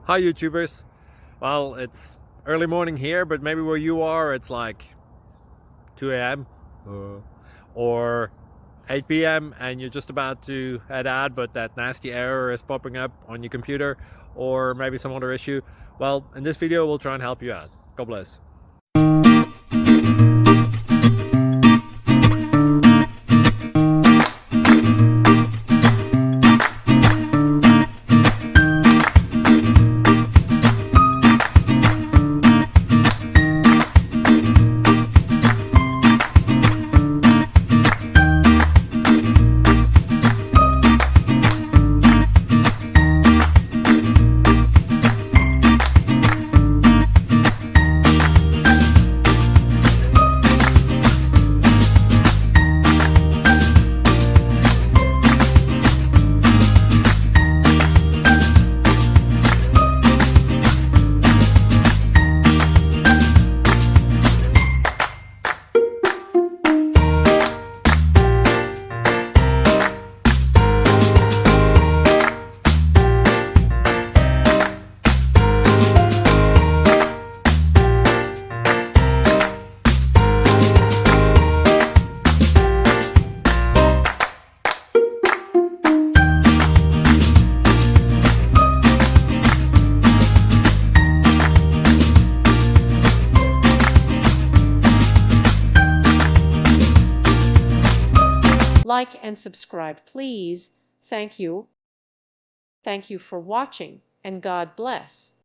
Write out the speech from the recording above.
Hi YouTubers. Well, it's early morning here, but maybe where you are it's like 2 a.m. Or 8 p.m. and you're just about to head out, but that nasty error is popping up on your computer, or maybe some other issue. Well, in this video we'll try and help you out. God bless. Like and subscribe, please. Thank you. Thank you for watching, and God bless.